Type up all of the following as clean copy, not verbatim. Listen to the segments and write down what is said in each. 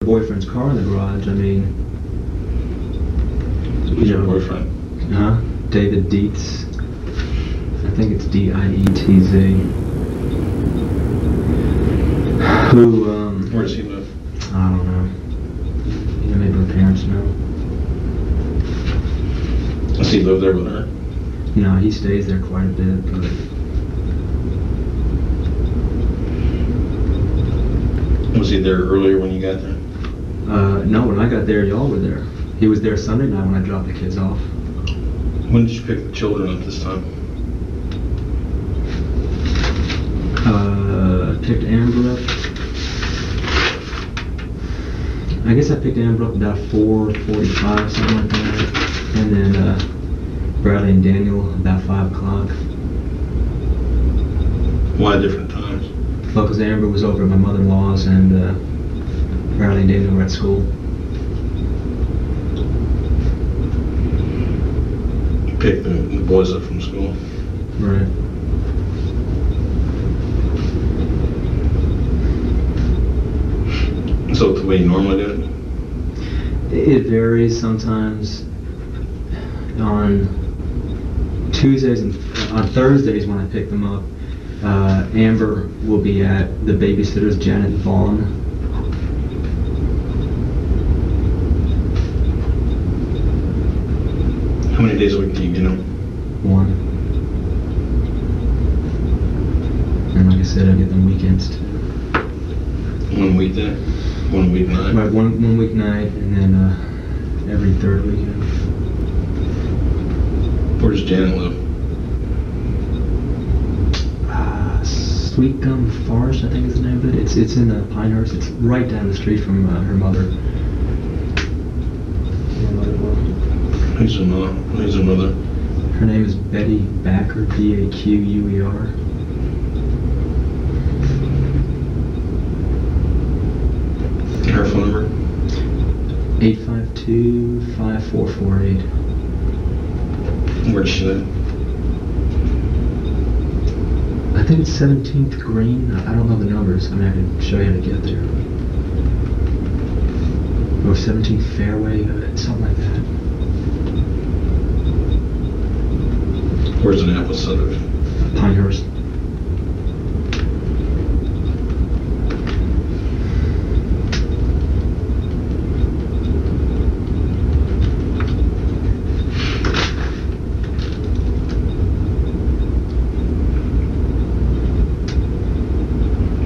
boyfriend's car in the garage. I mean, Who's your boyfriend? David Dietz. I think it's Dietz. Who? Where does he live? I don't know. Yeah, maybe her parents know. Does he live there with her? No, he stays there quite a bit, but. Was he there earlier when you got there? No, when I got there, y'all were there. He was there Sunday night when I dropped the kids off. When did you pick the children up this time? Picked Amber up. I guess I picked Amber up about 4:45, something like that. And then Bradley and Daniel about 5 o'clock. Why different times? Well, because Amber was over at my mother-in-law's and Bradley and Daniel were at school. You picked the boys up from school? Right. Is that the way you normally do it? It varies sometimes. On Tuesdays and on Thursdays when I pick them up, Amber will be at the babysitter's, Janet Vaughn. How many days a week do you get them? 1. And like I said, I get them weekends too. 1 weekday? 1 weeknight? Right, one weeknight and then every third weekend. Where does Janet live? Sweet Gum Forest, I think is the name of it. It's in Pinehurst. It's right down the street from her mother. Who's her mother? Her name is Betty Backer, Baquer. Her phone number? 852-5448. Where does she live? I think it's 17th Green. I don't know the numbers. I mean, I can show you how to get there. Or 17th Fairway, something like that. Where's Annapolis out of? Pinehurst.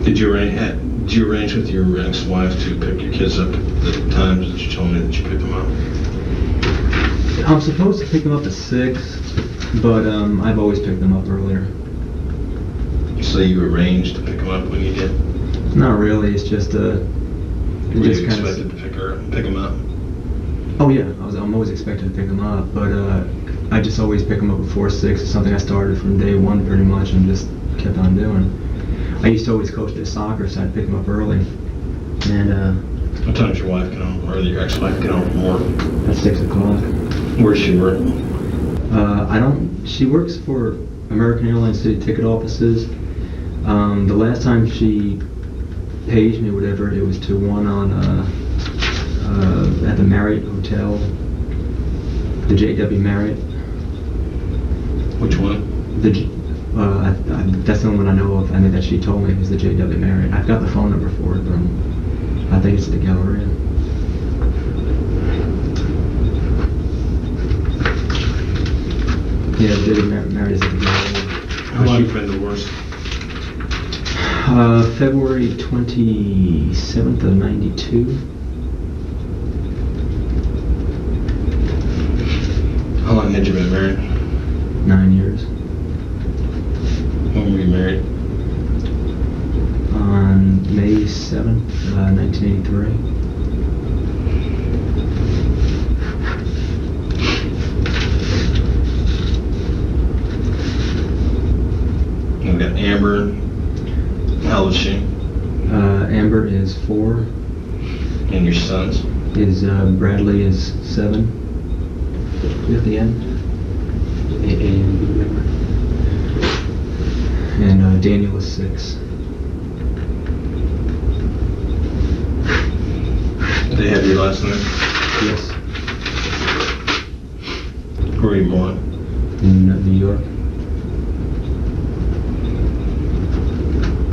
Did you arrange with your ex-wife to pick your kids up at the times that you told me that you picked them up? I'm supposed to pick them up at 6, but I've always picked them up earlier. So you arranged to pick them up when you did? Not really. It's just Were you expected to pick them up? Oh yeah, I'm always expected to pick them up, but I just always pick them up before 6. It's something I started from day 1 pretty much and just kept on doing. I used to always coach their soccer, so I'd pick them up early. And what time does your wife get home, or your ex-wife get home from work? At 6 o'clock. Where does she work? She works for American Airlines City Ticket Offices. The last time she paged me, whatever, it was to one on at the Marriott Hotel, the JW Marriott. Which one? That's the only one I know of. I mean, that she told me was the JW Marriott. I've got the phone number for it, but I think it's at the Galleria. Yeah, the JW Marriott is at the Galleria. How long have you been divorced? February 27th of 92. How long had you been married? 9 years. When were you married? On May 7th, 1983. We've got Amber. How old is she? Amber is 4. And your sons? Bradley is 7. At the end. And Daniel is 6. They have your last name? Yes. Where were you born? In New York.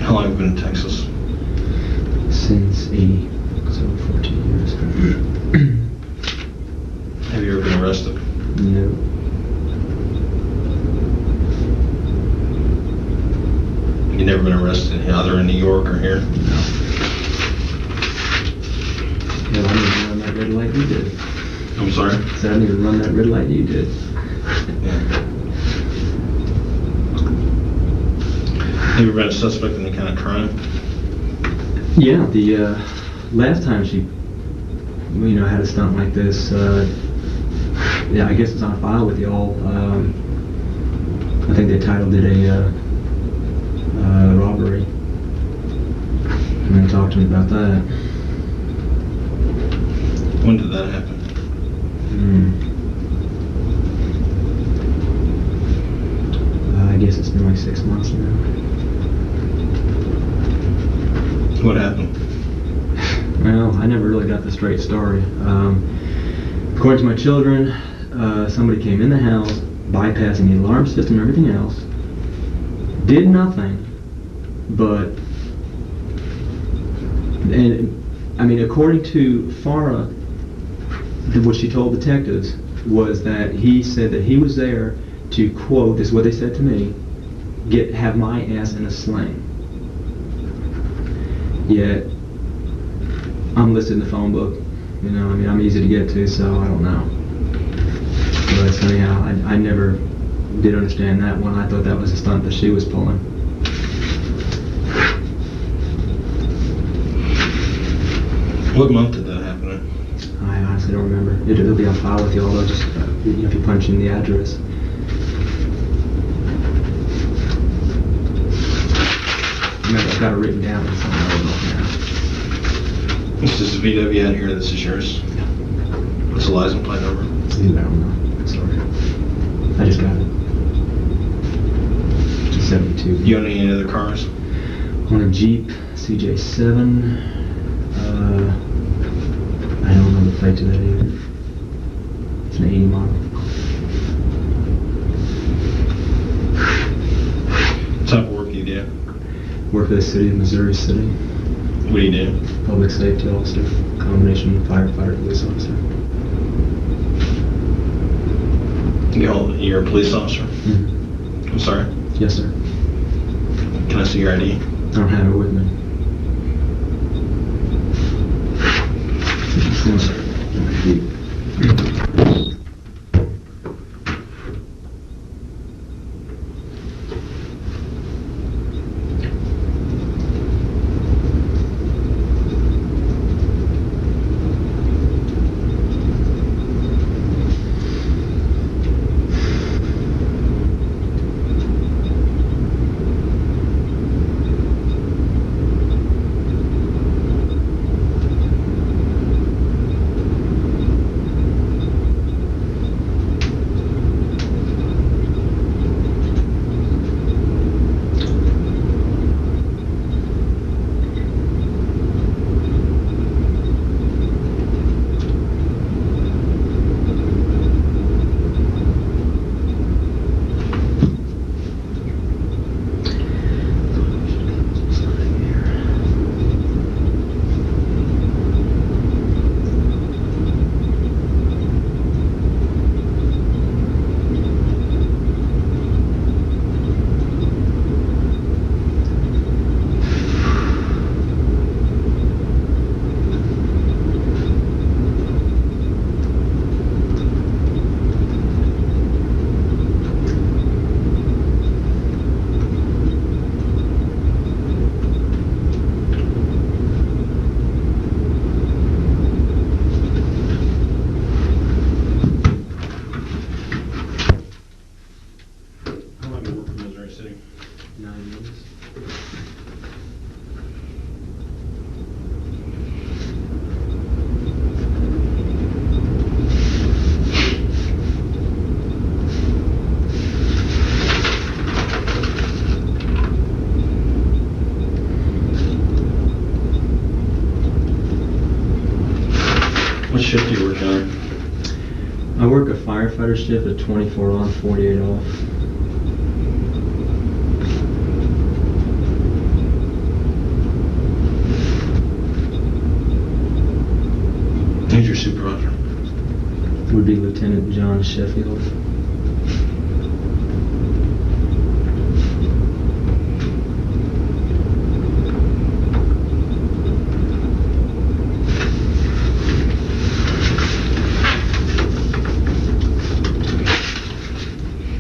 How long have you been in Texas? Since 80, so 14 years. Have you ever been arrested? No. You never been arrested either in New York or here? No. Hell, I didn't even run that red light you did. I'm sorry? I said I didn't even run that red light you did. Yeah. Have you ever been a suspect in any kind of crime? Yeah, the last time she, had a stunt like this, yeah, I guess it's on file with y'all. I think they titled it a robbery. And then talked to me about that. When did that happen? I guess it's been like 6 months now. What happened? Well, I never really got the straight story. According to my children, somebody came in the house, bypassing the alarm system and everything else, did nothing, but, according to Farah, what she told detectives was that he said that he was there to, quote, this is what they said to me, have my ass in a sling. Yet, I'm listed in the phone book. I'm easy to get to, so I don't know. But anyhow, I never did understand that one. I thought that was a stunt that she was pulling. What month did that happen in? I honestly don't remember. It'll be on file with y'all, though, just if you punch in the address. Remember, I've got it written down in somewhere. This is the VW out here, this is yours? Yeah. What's the license plate number? I don't know. Sorry. I just got it. 72. You own any other cars? On a Jeep CJ7. I don't know the plate to that either. It's an 80 model. What type of work do you do? Work for the city of Missouri City. What do you do? Public safety officer. Combination firefighter, police officer. You're a police officer? Mm-hmm. I'm sorry? Yes, sir. Can I see your ID? I don't have it with me. What shift do you work on? I work a firefighter shift at 24 on, 48 off. Who's your supervisor? Would be Lieutenant John Sheffield.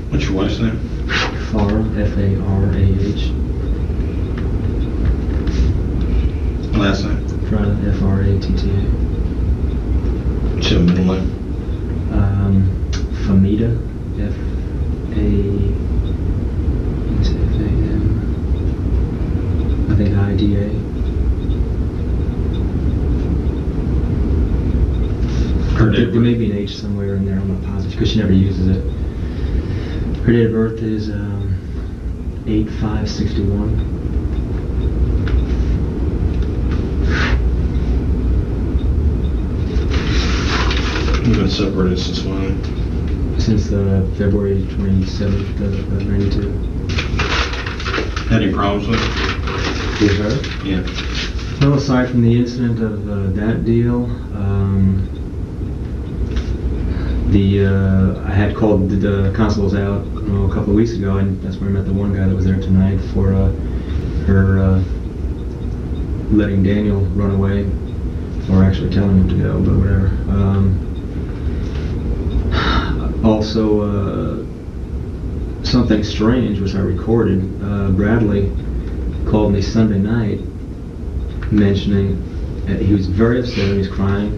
What's your wife's name? Farah, F-A-R-A-H. Last name? Fratta, F-R-A-T-T-A. What's your middle name? Famida, F-A-M, I think I-D-A. Her date of There may birth? be an H somewhere in there, I'm not positive, because she never uses it. Her date of birth is 8/5/61. You've been separated since when? Since February 27th of 92. Had any problems with her? With her? Yeah. Well, aside from the incident of that deal, I had called the constables out a couple of weeks ago, and that's where I met the one guy that was there tonight for her letting Daniel run away, or actually telling him to go, but whatever. Also, something strange, which I recorded. Bradley called me Sunday night, mentioning he was very upset, he was crying.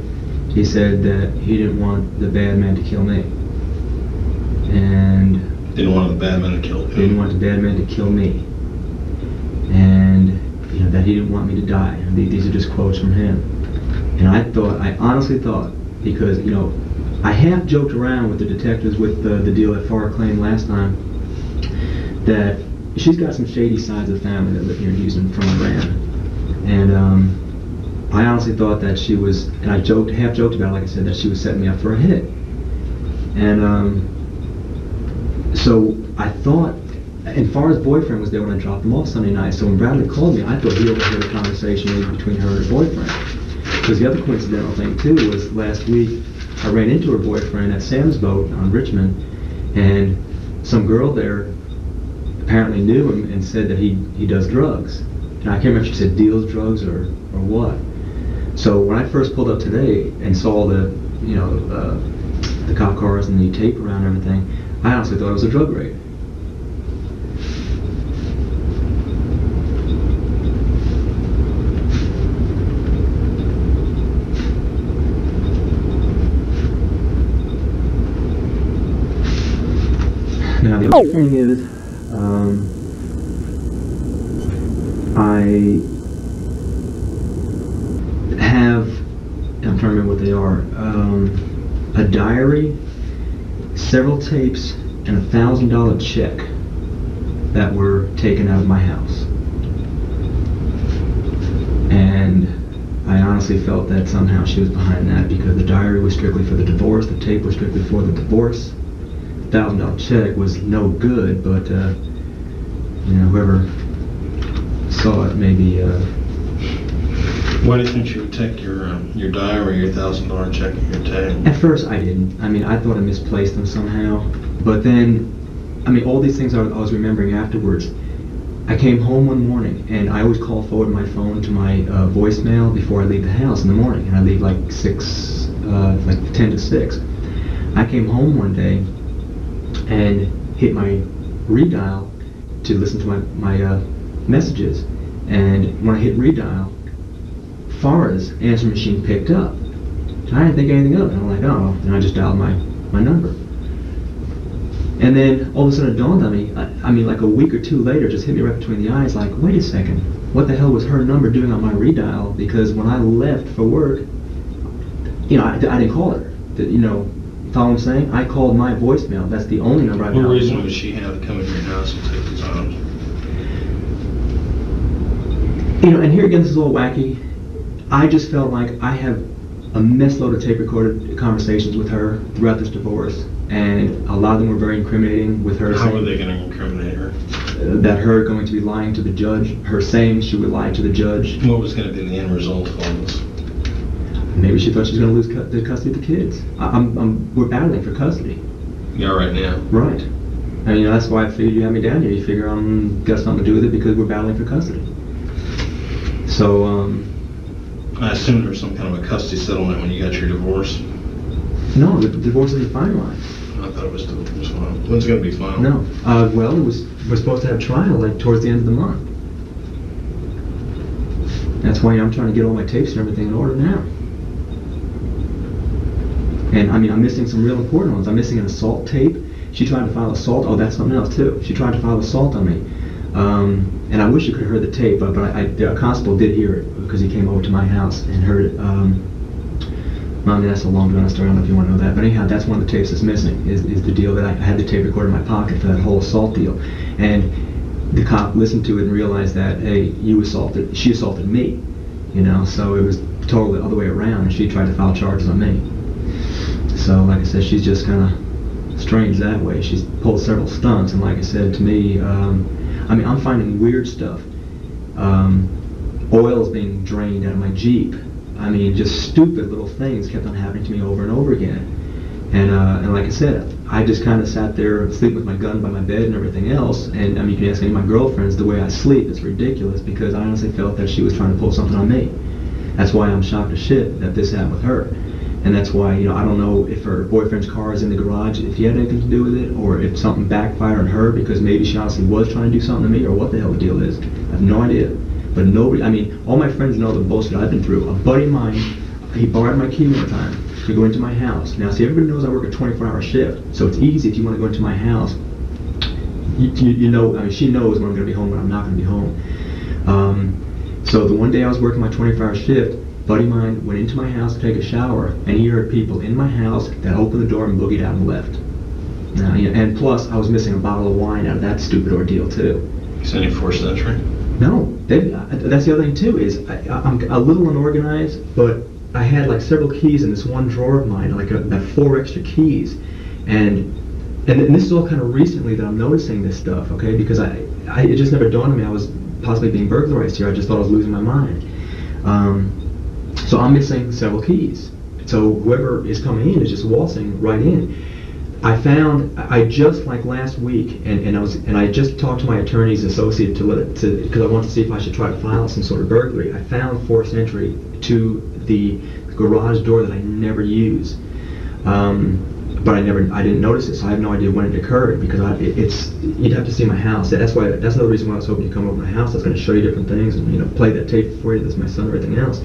He said that he didn't want the bad man to kill me. And Didn't want the bad man to kill him. didn't want the bad man to kill me. And that he didn't want me to die. And these are just quotes from him. And I honestly thought, because I half joked around with the detectives with the deal that Farah claimed last time, that she's got some shady sides of the family that live here in Houston from Iran. And I honestly thought that she was, and I half joked about it, like I said, that she was setting me up for a hit. And so I thought, and Farah's boyfriend was there when I dropped them off Sunday night, so when Bradley called me, I thought he overheard a conversation maybe between her and her boyfriend. Because the other coincidental thing too was last week I ran into her boyfriend at Sam's boat on Richmond, and some girl there apparently knew him and said that he does drugs. And I can't remember if she said deals drugs or what. So when I first pulled up today and saw the cop cars and the tape around everything, I honestly thought it was a drug raid. Now the other thing is, I have, I'm trying to remember what they are, a diary, several tapes, and a $1,000 check that were taken out of my house. And I honestly felt that somehow she was behind that, because the diary was strictly for the divorce, the tape was strictly for the divorce. $1,000 check was no good, but whoever saw it maybe. Why do you think she would take your diary, your $1,000 check, and your tape? At first, I didn't. I thought I misplaced them somehow. But then, all these things I was remembering afterwards. I came home one morning, and I always call forward my phone to my voicemail before I leave the house in the morning, and I leave like 10 to 6. I came home one day and hit my redial to listen to my messages, and when I hit redial, Farah's answer machine picked up. And I didn't think anything of it. I'm like, oh, and I just dialed my number. And then all of a sudden it dawned on me, like a week or two later, just hit me right between the eyes, like, wait a second, what the hell was her number doing on my redial? Because when I left for work, I didn't call her. Follow what I'm saying? I called my voicemail. That's the only number I got. What reason would she have to come into your house and take these items? And here again, this is a little wacky. I just felt like I have a mess load of tape recorded conversations with her throughout this divorce, and a lot of them were very incriminating with her. How were they going to incriminate her? That her going to be lying to the judge, her saying she would lie to the judge. What was going to be the end result of all this? Maybe she thought she was going to lose the custody of the kids. We're battling for custody. Yeah, right now. Right. And that's why I figured you had me down here. You figure I'm got something to do with it because we're battling for custody. So, I assume there was some kind of a custody settlement when you got your divorce. No, the divorce isn't finalized. I thought it was final. When's it going to be final? No. Well, we're supposed to have trial like towards the end of the month. That's why I'm trying to get all my tapes and everything in order now. And I'm missing some real important ones. I'm missing an assault tape. She tried to file assault. Oh, that's something else too. She tried to file assault on me. And I wish you could have heard the tape, but the constable did hear it because he came over to my house and heard it. That's a long drawn story. I don't know if you want to know that, but anyhow, that's one of the tapes that's missing. Is the deal that I had the tape recorder in my pocket for that whole assault deal, and the cop listened to it and realized that she assaulted me, So it was totally the other way around, and she tried to file charges on me. So like I said, she's just kind of strange that way. She's pulled several stunts, and like I said to me, I'm finding weird stuff. Oil's being drained out of my Jeep. Just stupid little things kept on happening to me over and over again. And like I said, I just kind of sat there sleeping with my gun by my bed and everything else. And you can ask any of my girlfriends the way I sleep. It's ridiculous because I honestly felt that she was trying to pull something on me. That's why I'm shocked as shit that this happened with her. And that's why, I don't know if her boyfriend's car is in the garage, if he had anything to do with it, or if something backfired on her because maybe she honestly was trying to do something to me, or what the hell the deal is. I have no idea. But nobody, all my friends know the bullshit I've been through. A buddy of mine, he borrowed my key one time to go into my house. Now, see, everybody knows I work a 24-hour shift, so it's easy if you want to go into my house. She knows when I'm going to be home, when I'm not going to be home. So the one day I was working my 24-hour shift, buddy of mine went into my house to take a shower, and he heard people in my house that opened the door and boogied out and left. Now, and plus, I was missing a bottle of wine out of that stupid ordeal too. Is any forced entry? No, that's the other thing too. Is I'm a little unorganized, but I had like several keys in this one drawer of mine, like 4 extra keys, and this is all kind of recently that I'm noticing this stuff. Okay, because it just never dawned on me I was possibly being burglarized here. I just thought I was losing my mind. So I'm missing several keys. So whoever is coming in is just waltzing right in. I just like last week, and I just talked to my attorney's associate because I wanted to see if I should try to file some sort of burglary. I found forced entry to the garage door that I never use, but I didn't notice it, so I have no idea when it occurred because you'd have to see my house. That's another reason why I was hoping you'd come over to my house. I was going to show you different things and play that tape for you. That's my son and everything else.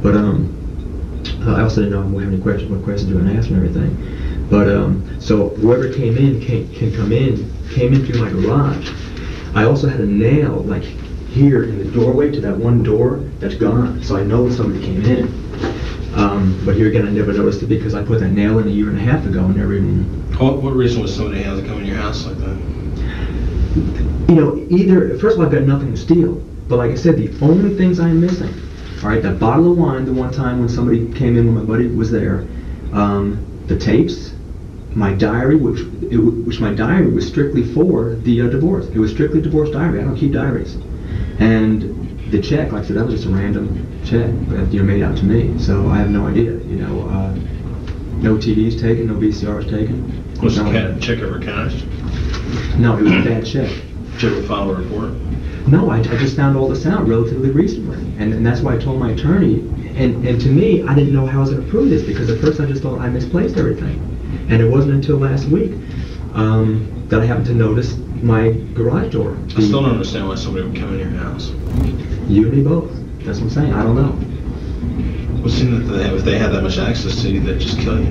But I also didn't know what questions you were going to ask and everything. But so whoever came in came in through my garage. I also had a nail like here in the doorway to that one door that's gone. So I know somebody came in. But here again, I never noticed it because I put that nail in a year and a half ago and never even. What reason was somebody having to come in your house like that? Either first of all, I've got nothing to steal. But like I said, the only things I'm missing. All right, that bottle of wine, the one time when somebody came in when my buddy was there, the tapes, my diary, which my diary was strictly for the divorce. It was strictly divorce diary. I don't keep diaries. And the check, like I said, that was just a random check that made out to me. So I have no idea. No TVs taken, no VCRs taken. Was the check ever cashed? No, it was a bad check. Did you ever file a report? No, I just found all this out relatively recently, and that's why I told my attorney. And to me, I didn't know how I was going to prove this because at first I just thought I misplaced everything, and it wasn't until last week that I happened to notice my garage door. I still don't understand why somebody would come in your house. You and me both. That's what I'm saying. I don't know. Well, seeing that if they had that much access to you, they'd just kill you.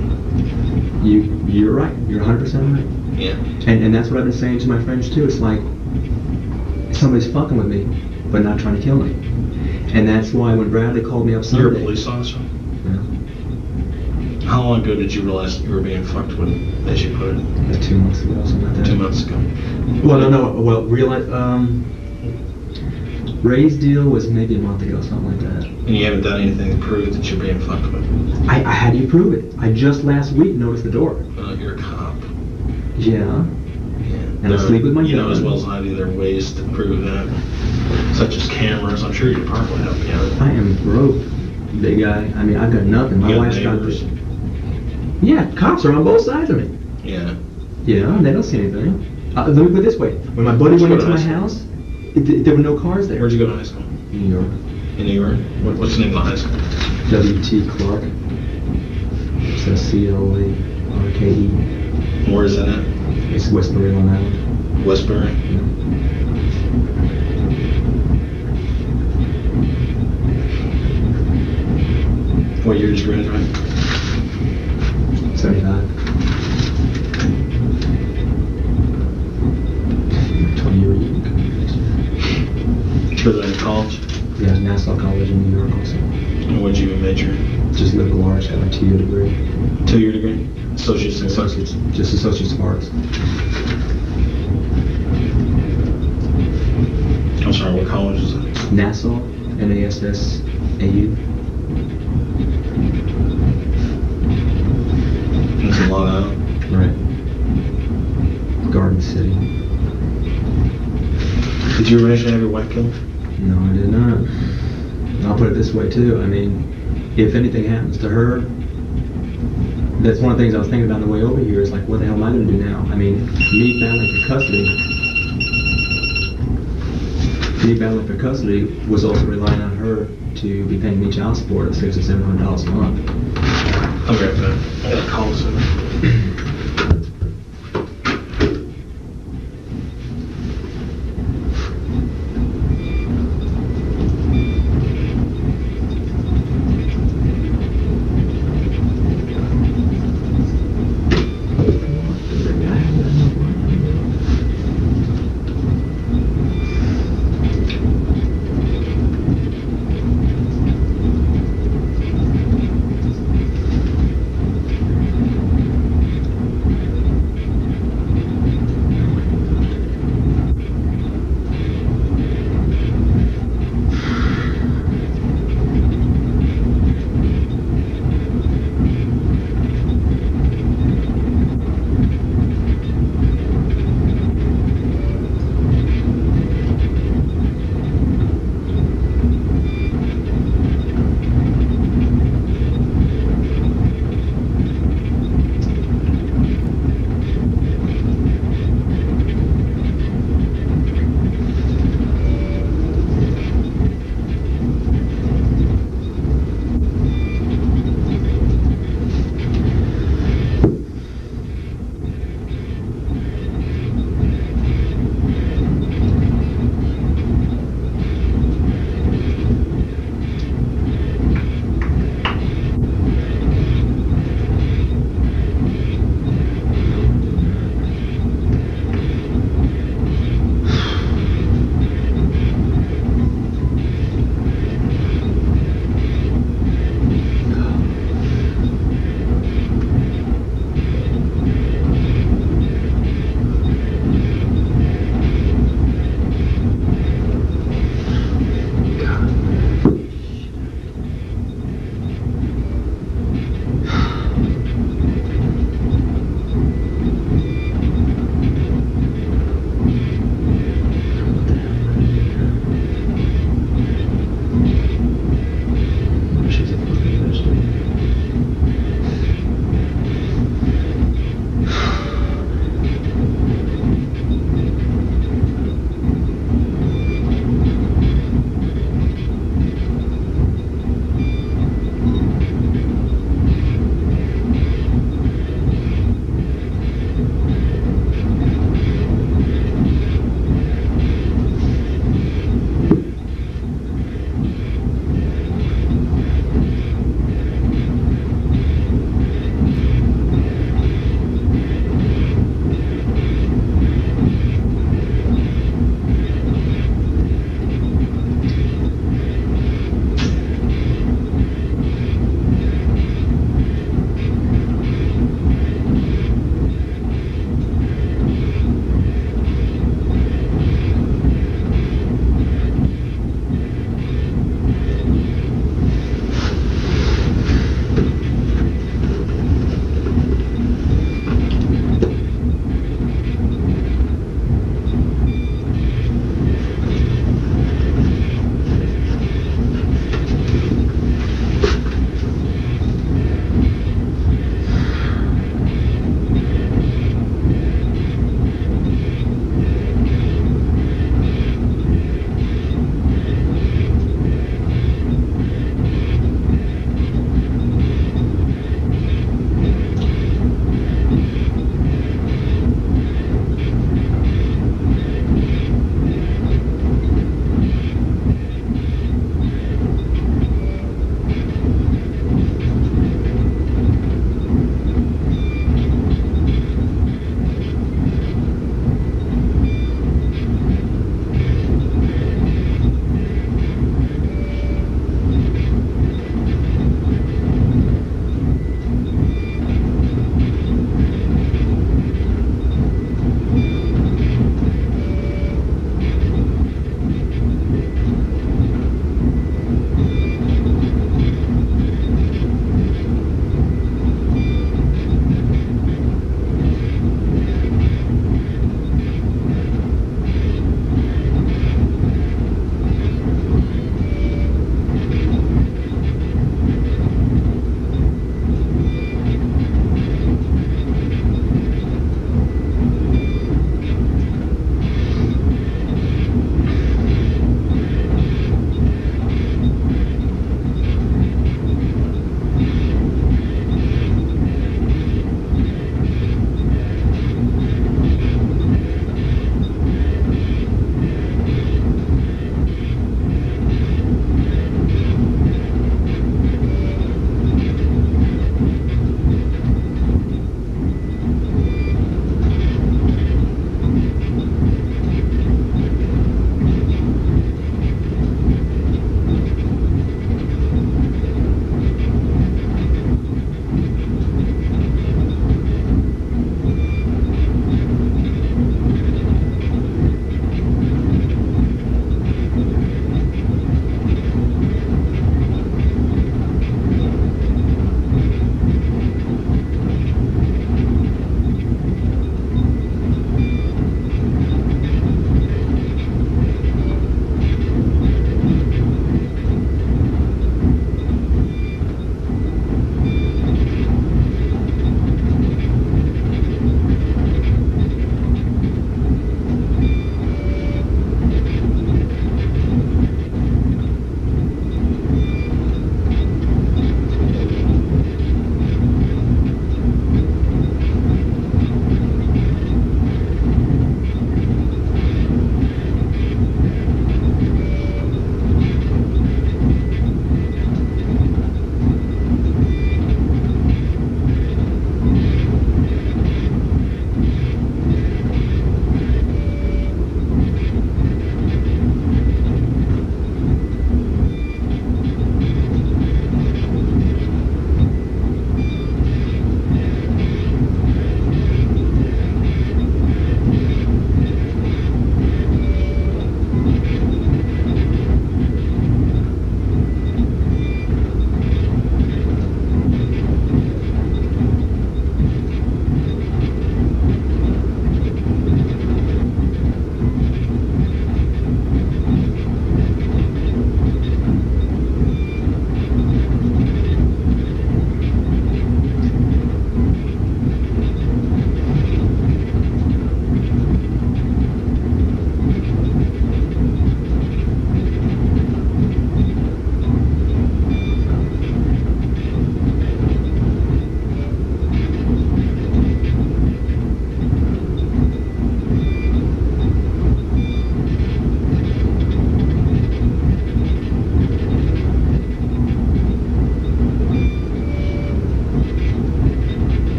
You're right. You're 100% right. Yeah. And that's what I've been saying to my friends too. It's like somebody's fucking with me, but not trying to kill me. And that's why when Bradley called me up Sunday. You're a police officer? Yeah. How long ago did you realize you were being fucked with, as you put it? 2 months ago, something like that. 2 months ago. Well, no. Well, realize. Ray's deal was maybe a month ago, something like that. And you haven't done anything to prove that you're being fucked with? How do you prove it? I just last week noticed the door. You're a cop. Yeah. And I sleep with my You know gun. as well as I do, there are ways to prove that, such as cameras. I'm sure your department will help you out. I am broke, big guy. I mean, I've got nothing. My You got wife's got neighbors? this. Yeah, cops are on both sides of me. Yeah. Yeah, they don't see anything. Let me put it this way. When my buddy Where'd you went go into to my high house, there were no cars there. Where'd you go to high school? New York. In New York? What's the name of the high school? W.T. Clark. So C-L-A-R-K-E. Where is that at? It's Westbury, Long Island. Westbury? What year did you graduate? 75. 20-year Children in college? Yeah, Nassau College in New York also. And what'd you major in? Just liberal arts, got my 2-year degree. 2-year degree? Associates in what? Associates, just associates of arts. I'm sorry, what college is it? Nassau, N-A-S-S-A-U. It's in Long Island. Right. Garden City. Did you originally have your wife killed? No, I did not. I'll put it this way too. I mean, if anything happens to her, that's one of the things I was thinking about on the way over here is like, what the hell am I going to do now? I mean, me battling for custody was also relying on her to be paying me child support of $600 or $700 a month. I'll be right back. I gotta call soon.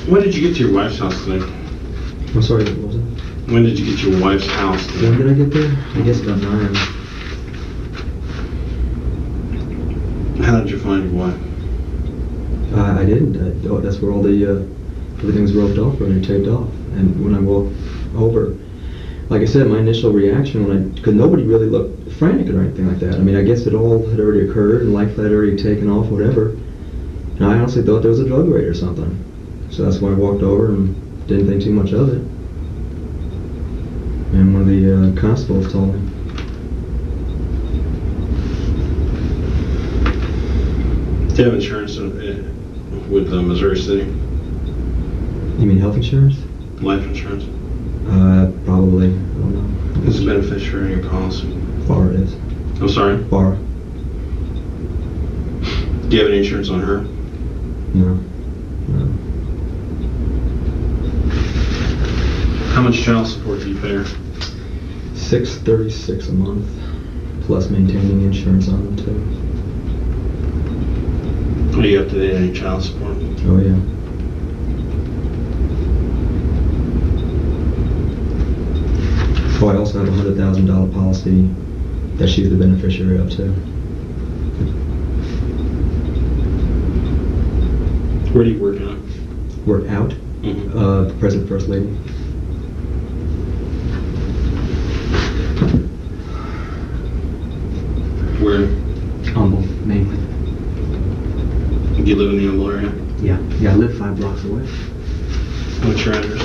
When did you get to your wife's house today? I'm sorry, what was it? When did you get to your wife's house today? When did I get there? I guess about 9. How did you find your wife? I didn't. That's where all the everything was roped off or taped off. And when I walked over, like I said, my initial reaction because nobody really looked frantic or anything like that. I mean, I guess it all had already occurred and life had already taken off, whatever. And I honestly thought there was a drug raid or something. So that's why I walked over and didn't think too much of it. And one of the constables told me. Do you have insurance with Missouri City? You mean health insurance? Life insurance? Probably. I don't know. Who's the beneficiary in your policy? Farah is. I'm sorry? Farah. Do you have any insurance on her? No. How much child support do you pay her? $636 a month, plus maintaining insurance on them too. Are you up to date on your child support? Oh yeah. Oh, I also have a $100,000 policy that she's the beneficiary of too. Where do you work at? Work out? Mm-hmm. Present First Lady. Where? Humble, mainly. Do you live in the Humble area? Yeah. Yeah, I live 5 blocks away. What's your address?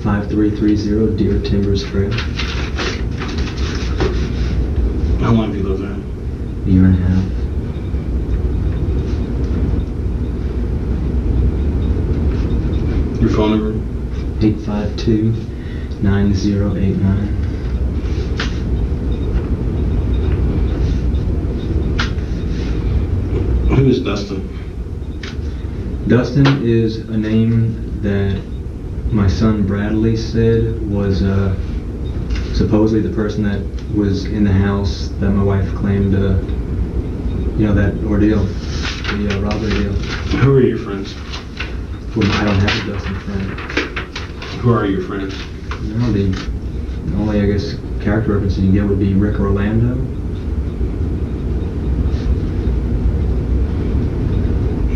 5330 Deer Timbers Trail. How long have you lived there? A year and a half. Your phone number? 852-9089. Who is Dustin? Dustin is a name that my son Bradley said was supposedly the person that was in the house that my wife claimed, that ordeal, the robbery deal. Who are your friends? Well, I don't have a Dustin friend. Who are your friends? No, the only, I guess, character reference you can get would be Rick Orlando.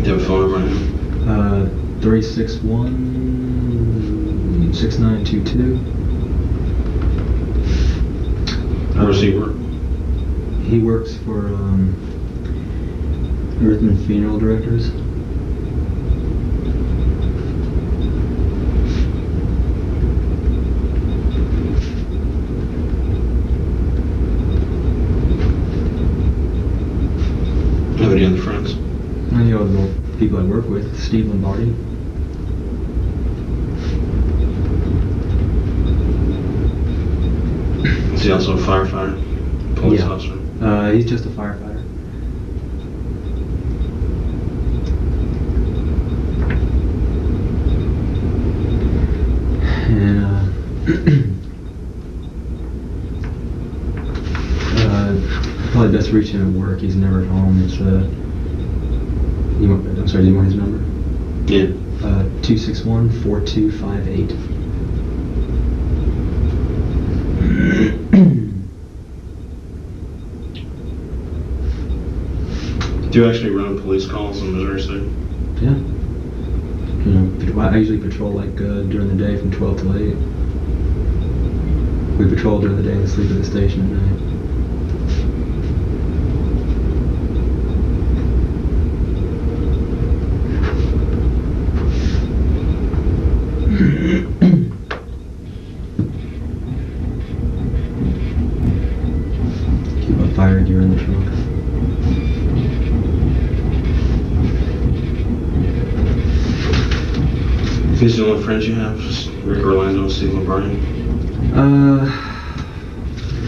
Do you have a phone number on him? 361-6922. Where does he work? He works for HITMAN Funeral Directors. Have any other friends? Any other people I work with, Steve Lombardi. Is he also a firefighter? Police Yeah. officer? He's just a firefighter. And probably best to reach him at work. He's never at home. It's I'm sorry, do you want his number? Yeah. 261-4258. Do you actually run police calls in Missouri City? Yeah. I usually patrol during the day from 12 till 8. We patrol during the day and sleep at the station at night. Keep my fire gear in the trunk. These are the only friends you have? Just Rick Orlando and Steve Lombardi? I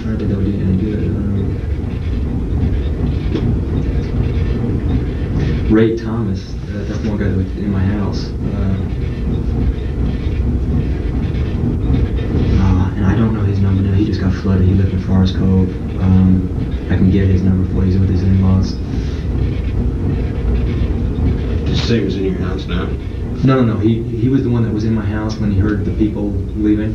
don't think that would do any good. Ray Thomas, that's the one guy that was in my house. And I don't know his number now. He just got flooded. He lived in Forest Cove. I can get his number for you. He's with his in-laws. Just say he was in your house now? No. He was the one that was in my house when he heard the people leaving.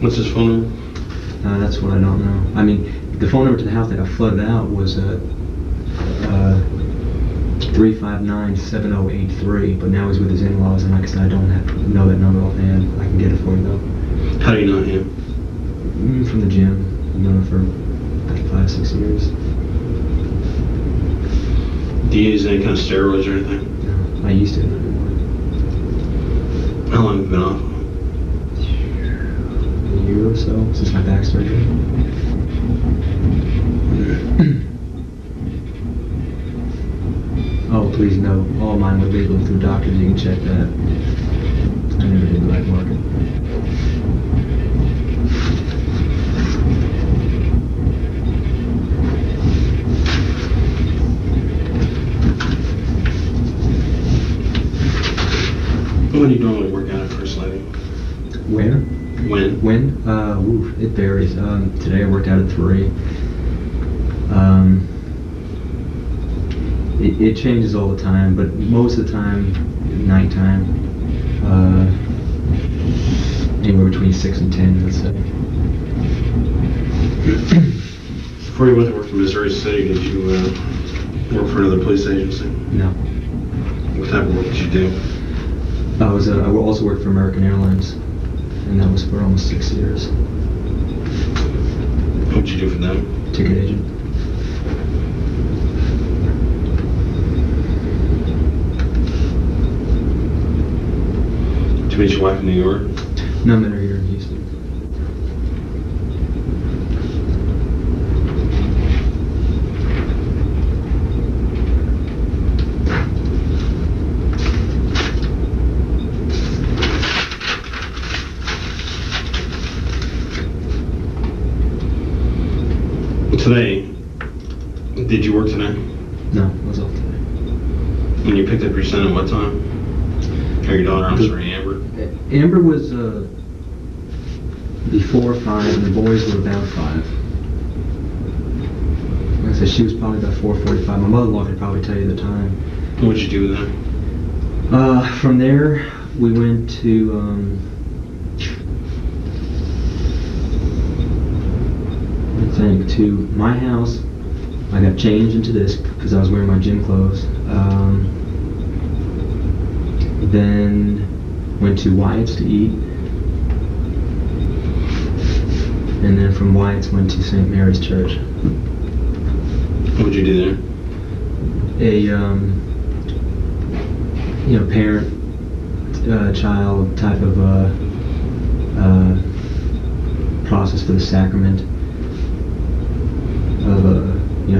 What's his phone number? That's what I don't know. I mean, the phone number to the house that got flooded out was 359-7083, but now he's with his in-laws, and like I said, I don't know that number offhand. I can get it for you though. How do you know him? From the gym. I've known him for like 5-6 years. Do you use any kind of steroids or anything? No, I used to. How long have you been off? A year or so since my back surgery. Oh, please no. All mine were legal through doctors. You can check that. I never did black market. When do you normally work out at First Lady? Where? When? It varies. Today I worked out at 3. It changes all the time, but most of the time, nighttime, anywhere between 6 and 10, let's say. Before you went to work in Missouri City, did you work for another police agency? No. What type of work did you do? I also worked for American Airlines, and that was for almost 6 years. What did you do for them? Ticket agent. Did you meet your wife in New York? No, I met her here in Houston. Today, did you work today? No, I was off today. When you picked up your son at what time? Or your daughter, I'm sorry, Amber? Amber was before 5, and the boys were about 5. Like I said, she was probably about 4:45. My mother-in-law could probably tell you the time. What did you do with them? From there, we went to to my house. I got changed into this because I was wearing my gym clothes. Then went to Wyatt's to eat, and then from Wyatt's went to St. Mary's Church. What did you do there? A parent child type of process for the sacrament of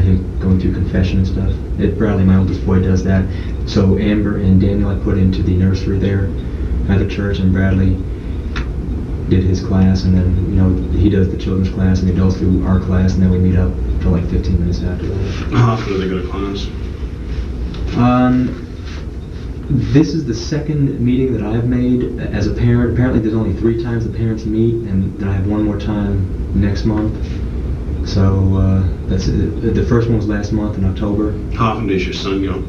him going through confession and stuff. Bradley, my oldest boy, does that. So Amber and Daniel I put into the nursery there at the church, and Bradley did his class, and then he does the children's class, and the adults do our class, and then we meet up for like 15 minutes after that. How often do they go to class? This is the second meeting that I've made as a parent. Apparently there's only 3 times the parents meet, and then I have one more time next month. So that's it. The first one was last month in October. How often does your son go?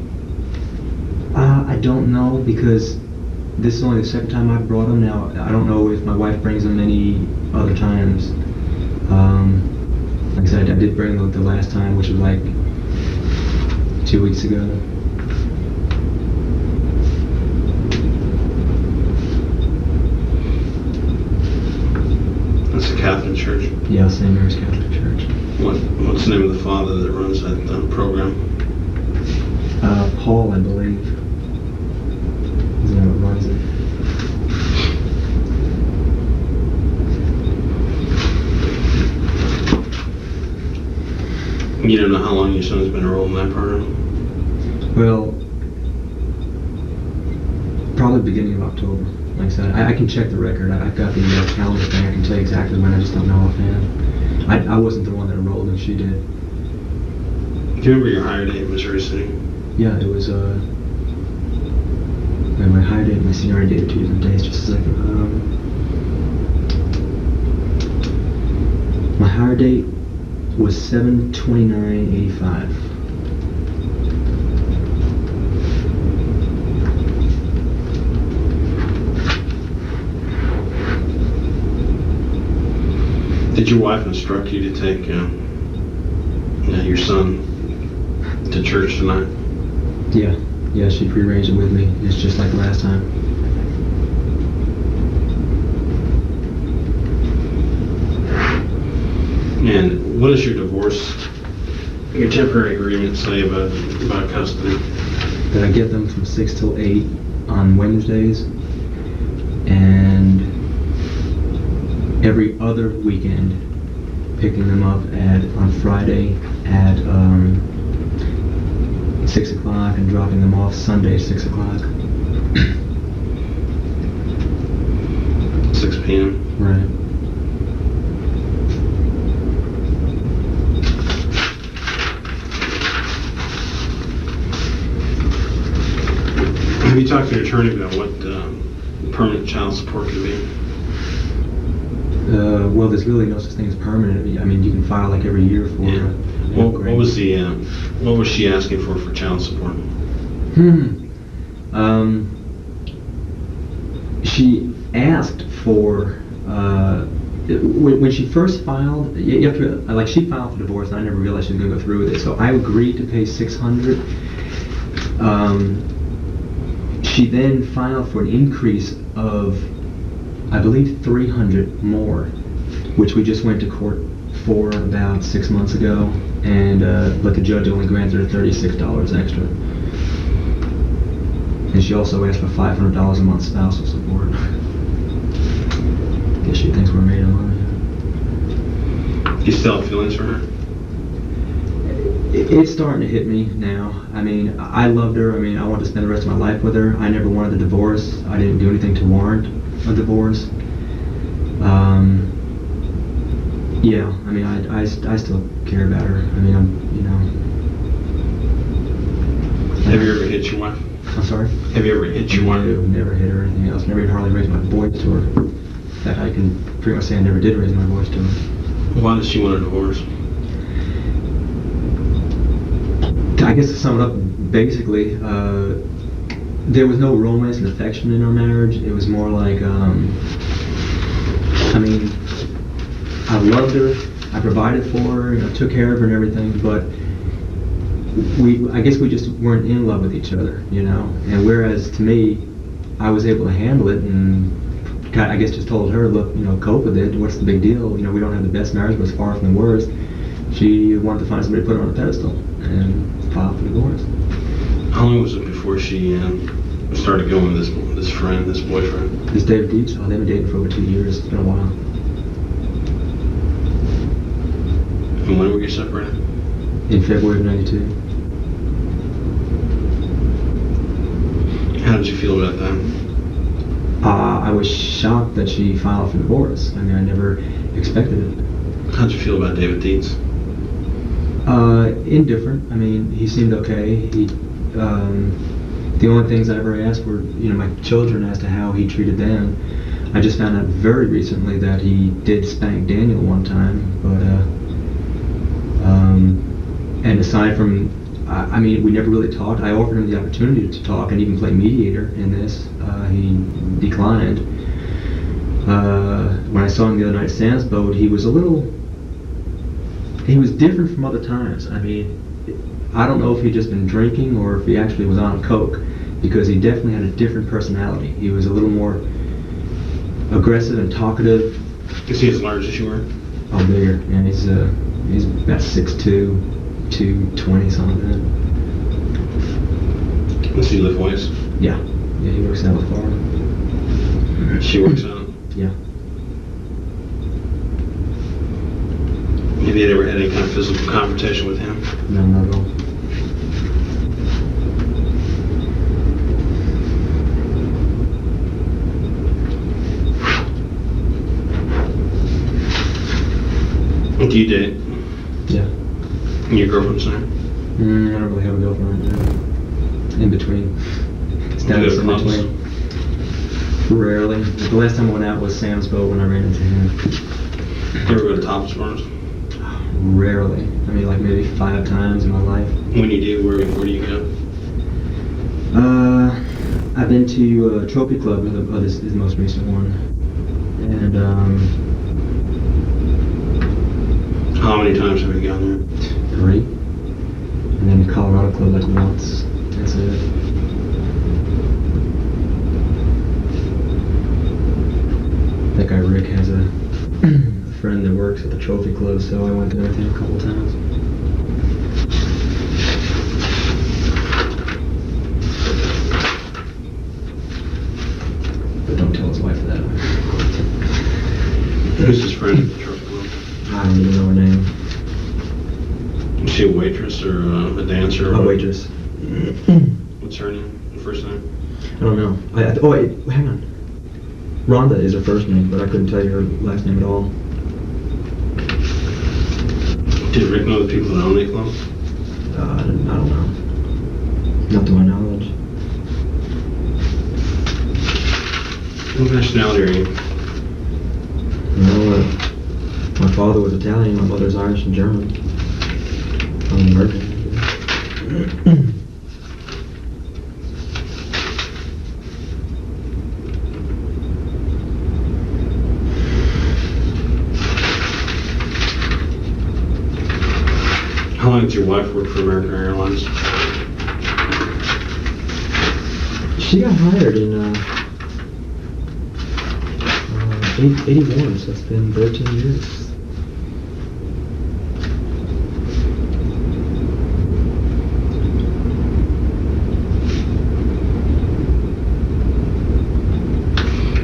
I don't know, because this is only the second time I've brought him. Now, I don't know if my wife brings him any other times. Like I said, I did bring him the last time, which was like 2 weeks ago. That's a Catholic church? Yeah, St. Mary's Catholic Church. What's the name of the father that runs that program? Paul, I believe. Is the name that runs it. You don't know how long your son's been enrolled in that program? Well, probably beginning of October. Like I said, I can check the record. I've got the calendar thing. I can tell you exactly when. I just don't know offhand. I wasn't the one that enrolled him. She did. Do you remember your hire date in Missouri City? Yeah, it was my hire date and my seniority date are 2 different days. Just a second. My hire date was 7/29/85. Did your wife instruct you to take your son to church tonight? Yeah, she prearranged it with me. It's just like last time. And what does your temporary agreement say about custody? That I get them from 6 till 8 on Wednesdays, and every other weekend, picking them up on Friday at 6 o'clock and dropping them off Sunday at 6 o'clock. 6 p.m. Right. Have you talked to your attorney about what permanent child support could be? Well, there's really no such thing as permanent. I mean, you can file like every year for. Yeah. What was she asking for child support? She asked for when she first filed. You have to she filed for divorce, and I never realized she was going to go through with it. So I agreed to pay $600. She then filed for an increase of, I believe, $300 more, which we just went to court for about 6 months ago, and but the judge only granted her $36 extra. And she also asked for $500 a month spousal support. Guess she thinks we're made of money. Do you still have feelings for her? It's starting to hit me now. I mean, I loved her. I mean, I want to spend the rest of my life with her. I never wanted a divorce. I didn't do anything to warrant a divorce. Yeah, I mean, I still care about her. I mean, Have you ever hit your wife? I'm sorry? Have you ever hit your wife? No, never hit her or anything else. Never even hardly raised my voice to her. In fact, I can pretty much say I never did raise my voice to her. Why does she want a divorce? I guess to sum it up, basically, there was no romance and affection in our marriage. It was more like, I mean, I loved her, I provided for her, took care of her and everything, but I guess we just weren't in love with each other, And whereas to me, I was able to handle it and I guess just told her, look, cope with it. What's the big deal? We don't have the best marriage, but it's far from the worst. She wanted to find somebody to put her on a pedestal and file for divorce. How long was it before she started going with this boyfriend? This David Dietz, they've been dating for over 2 years. It's been a while. And when were you separated? In February of '92. How did you feel about that? I was shocked that she filed for divorce. I mean, I never expected it. How did you feel about David Dietz? Indifferent. I mean, he seemed okay. The only things I ever asked were, my children as to how he treated them. I just found out very recently that he did spank Daniel one time, but and aside from, I mean, we never really talked. I offered him the opportunity to talk and even play mediator in this. He declined. When I saw him the other night at Sam's Boat, he was different from other times. I mean, I don't know if he'd just been drinking or if he actually was on coke, because he definitely had a different personality. He was a little more aggressive and talkative. Is he as large as you were? Oh, bigger. Yeah, he's about 6'2", 220, something like that. Does he lift weights? Yeah, he works out with Farah. She works out? Yeah. Have you ever had any kind of physical confrontation with him? No, not at all. Do you date? Yeah. And your girlfriend's there? I don't really have a girlfriend right now. In between. It's Do you down go to in clubs? between. Rarely. The last time I went out was Sam's Boat when I ran into him. You ever go to Thomas Bars? Rarely. I mean, like maybe 5 times in my life. When you do, where do you go? I've been to Trophy Club, this is the most recent one. And How many times have you gone there? 3. And then the Colorado Club like once. That's it. That guy Rick has a friend that works at the Trophy Club, so I went there with him a couple times. But don't tell his wife that. Who's his friend at the Trophy Club? I don't even know her name. Is she a waitress or a dancer? A waitress. What's her name? Her first name? I don't know. Oh wait, hang on. Rhonda is her first name, but I couldn't tell you her last name at all. Did Rick know the people that own the club? I don't know. Not to my knowledge. What nationality are you? No, my father was Italian, my mother's Irish and German. I'm American. How long did your wife work for American Airlines? She got hired in 81, so it's been 13 years.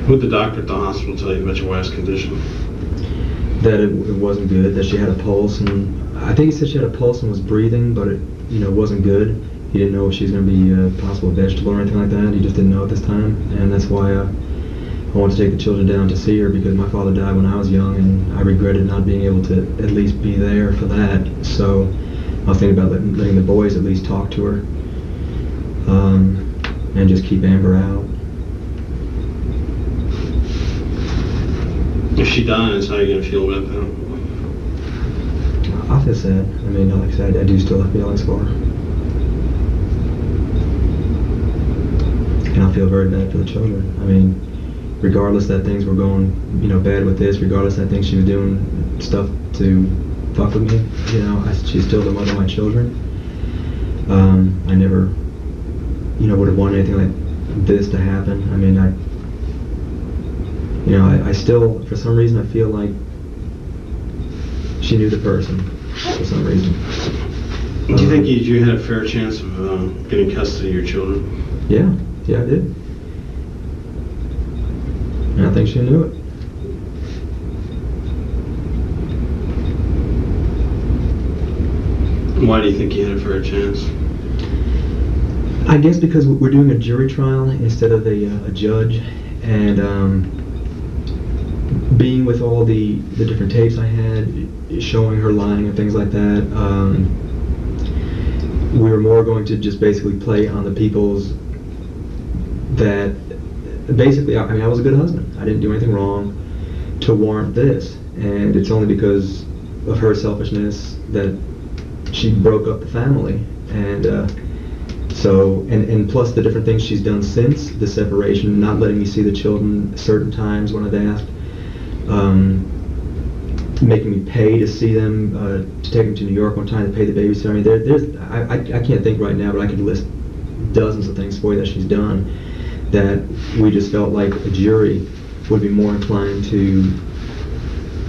What did the doctor at the hospital tell you about your wife's condition? That it wasn't good, that she had a pulse, and I think he said she had a pulse and was breathing, but it wasn't good. He didn't know if she was going to be a possible vegetable or anything like that. He just didn't know at this time, and that's why I wanted to take the children down to see her, because my father died when I was young, and I regretted not being able to at least be there for that. So I was thinking about letting the boys at least talk to her, and just keep Amber out. If she dies, how are you going to feel about that? I feel sad. I mean, like I said, I do still have feelings for her. And I feel very bad for the children. I mean, regardless that things were going, bad with this, regardless that things she was doing stuff to fuck with me, she's still the mother of my children. I never, would have wanted anything like this to happen. I mean, I still, for some reason, I feel like she knew the person, for some reason. Do you think you had a fair chance of getting custody of your children? Yeah, I did. And I think she knew it. Why do you think you had a fair chance? I guess because we're doing a jury trial instead of a judge, and being with all the different tapes I had, showing her lying and things like that, we were more going to just basically play on the people's that basically, I mean, I was a good husband. I didn't do anything wrong to warrant this, and it's only because of her selfishness that she broke up the family, and and plus the different things she's done since the separation, not letting me see the children certain times when I've asked, making me pay to see them, to take them to New York one time to pay the babysitter. I mean, I can't think right now, but I could list dozens of things for you that she's done that we just felt like a jury would be more inclined to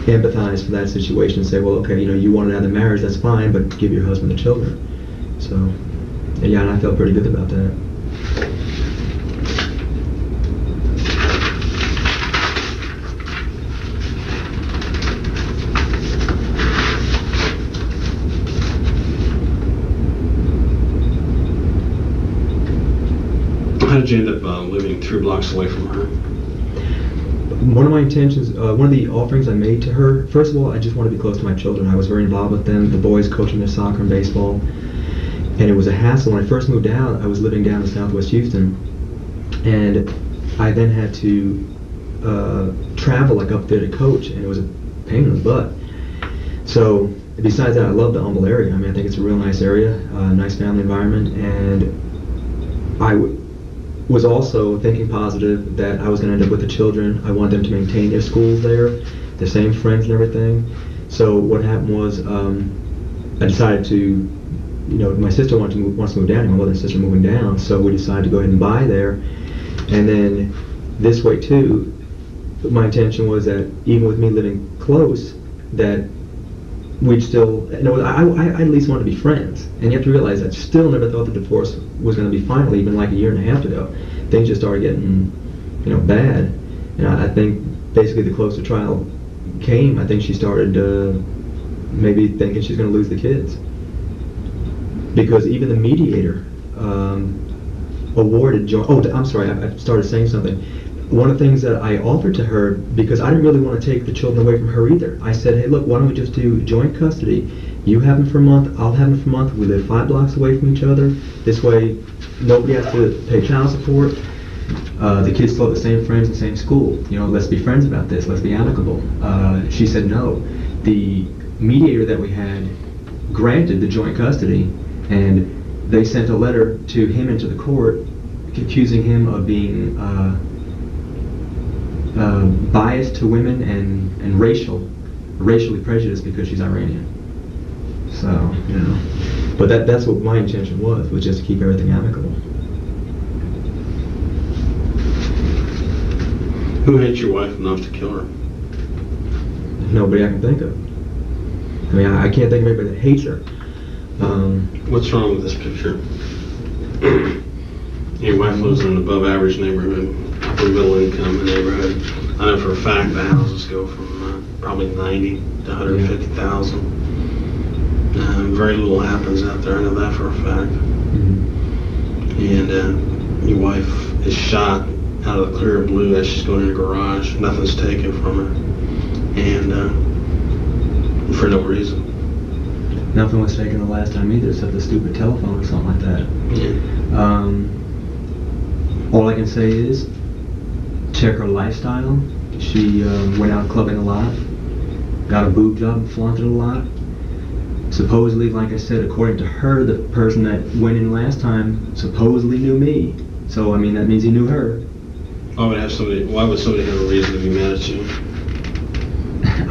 empathize for that situation and say, well, okay, you wanted out of the marriage, that's fine, but give your husband the children. So, yeah, and I felt pretty good about that. How did you end up living 3 blocks away from her? One of my intentions, one of the offerings I made to her, first of all, I just wanted to be close to my children. I was very involved with them, the boys coaching their soccer and baseball, and it was a hassle. When I first moved out, I was living down in Southwest Houston, and I then had to travel like up there to coach, and it was a pain in the butt. So besides that, I love the Humble area. I mean, I think it's a real nice area, nice family environment, and I was also thinking positive that I was going to end up with the children. I wanted them to maintain their schools there, the same friends and everything. So what happened was, I decided to, my sister wants to move down, my mother and sister moving down, so we decided to go ahead and buy there. And then this way too, my intention was that even with me living close, that we'd still, I at least wanted to be friends. And you have to realize I still never thought the divorce was going to be final, even like a year and a half ago. Things just started getting, bad. And I think basically the closer trial came, I think she started maybe thinking she's going to lose the kids. Because even the mediator awarded joint. Oh, I'm sorry, I started saying something. One of the things that I offered to her, because I didn't really want to take the children away from her either, I said, hey, look, why don't we just do joint custody? You have them for a month, I'll have them for a month. We live 5 blocks away from each other. This way, nobody has to pay child support. The kids still have the same friends, the same school. Let's be friends about this. Let's be amicable. She said no. The mediator that we had granted the joint custody, and they sent a letter to him and to the court accusing him of being biased to women and racially prejudiced because she's Iranian. So, but that's what my intention was just to keep everything amicable. Who hates your wife enough to kill her? Nobody I can think of. I mean, I can't think of anybody that hates her. What's wrong with this picture? Your wife lives in an above average neighborhood, upper middle income neighborhood. I know for a fact the houses go from probably 90 to 150,000. Very little happens out there, I know that for a fact. And your wife is shot out of the clear blue as she's going in the garage. Nothing's taken from her. And for no reason. Nothing was taken the last time either, except the stupid telephone or something like that. Yeah. All I can say is, check her lifestyle. She went out clubbing a lot, got a boob job and flaunted a lot. Supposedly, like I said, according to her, the person that went in last time supposedly knew me. So, I mean, that means he knew her. Why would somebody have a reason to be mad at you?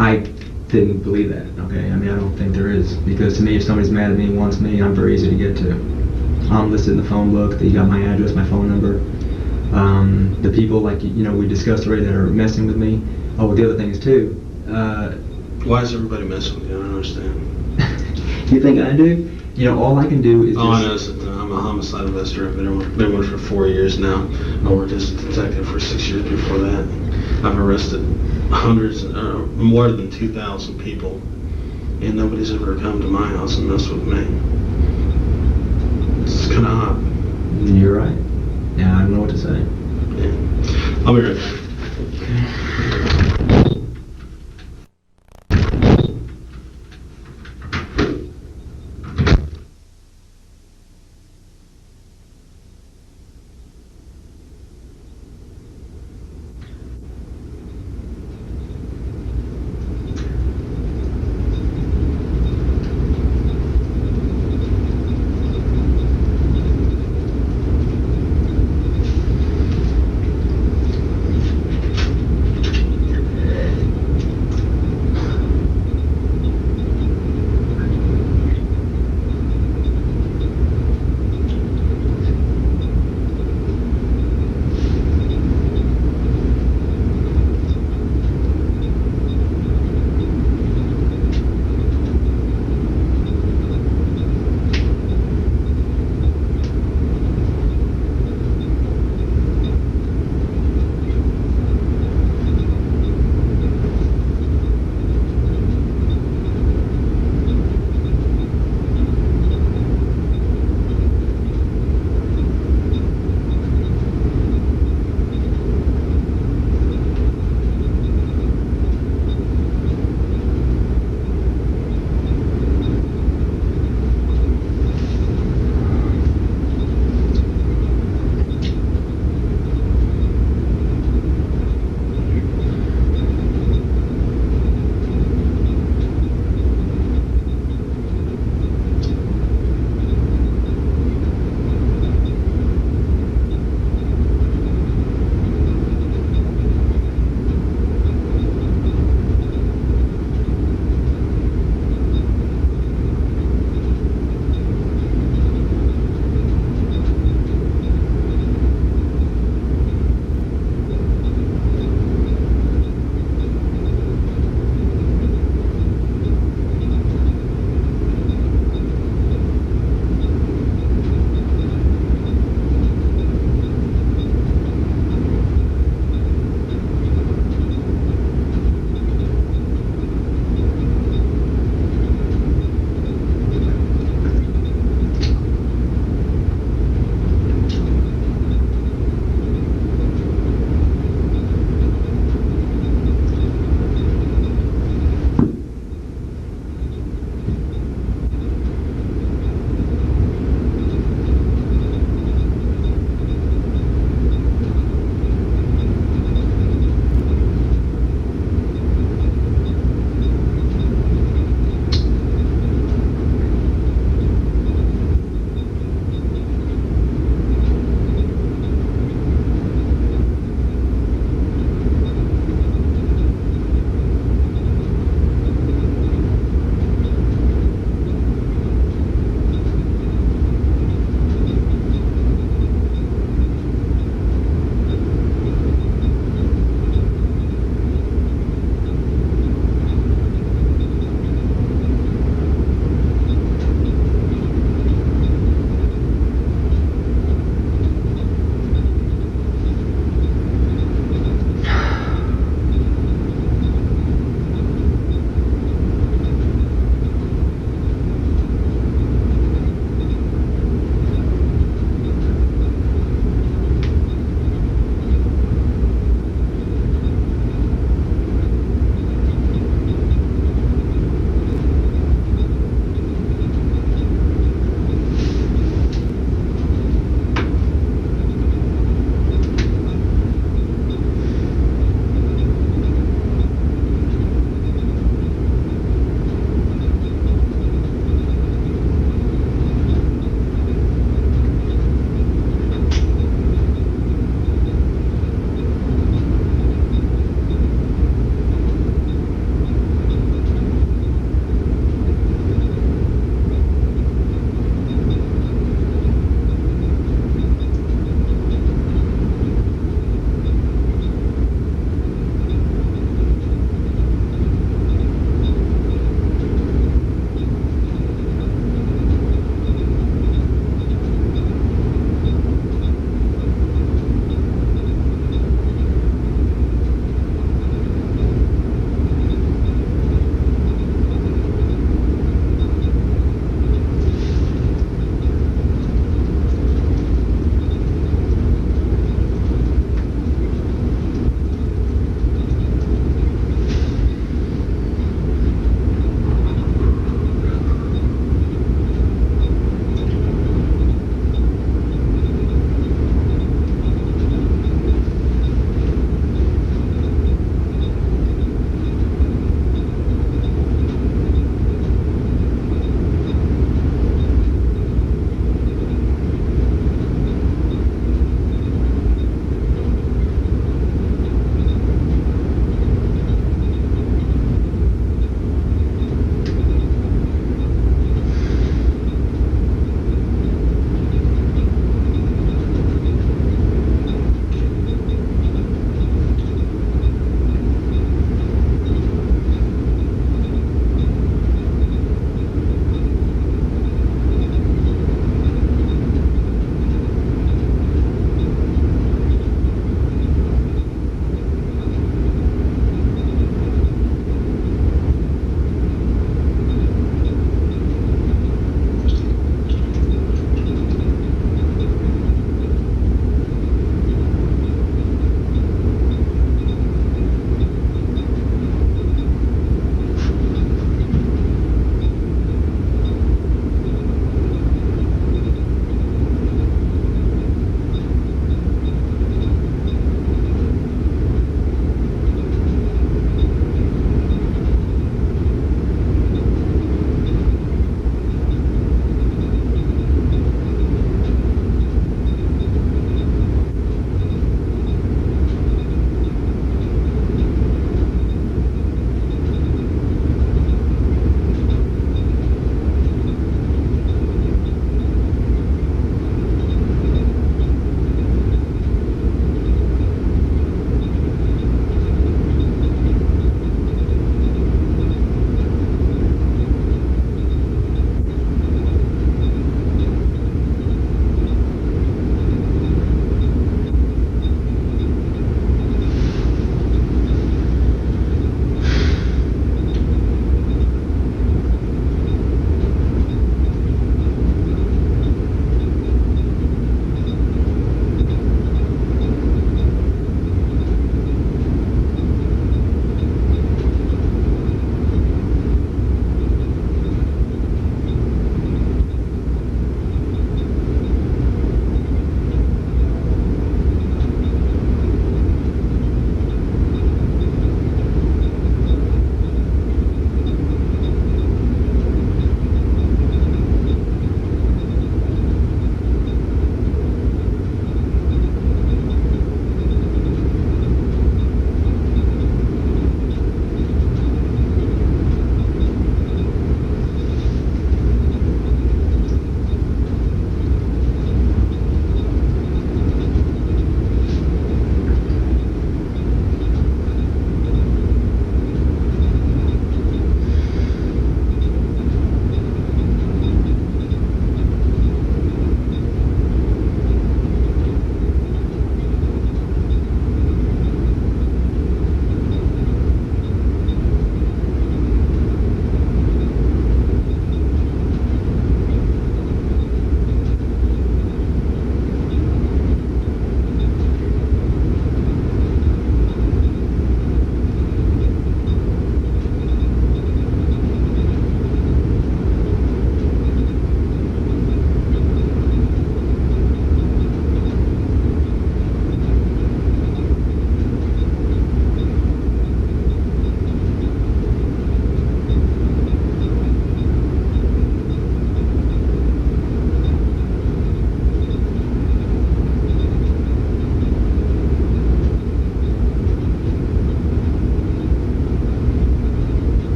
I didn't believe that, okay? I mean, I don't think there is. Because to me, if somebody's mad at me and wants me, I'm very easy to get to. I'm listed in the phone book. You got my address, my phone number. The people, like, we discussed already that are messing with me. Oh, the other thing is, too. Why is everybody messing with you? I don't understand. You think I do? All I can do is All I know is that I'm a homicide investigator. I've been one for 4 years now. I worked as a detective for 6 years before that. I've arrested more than 2,000 people, and nobody's ever come to my house and messed with me. It's kind of odd. You're right. Yeah, I don't know what to say. Yeah. I'll be right back.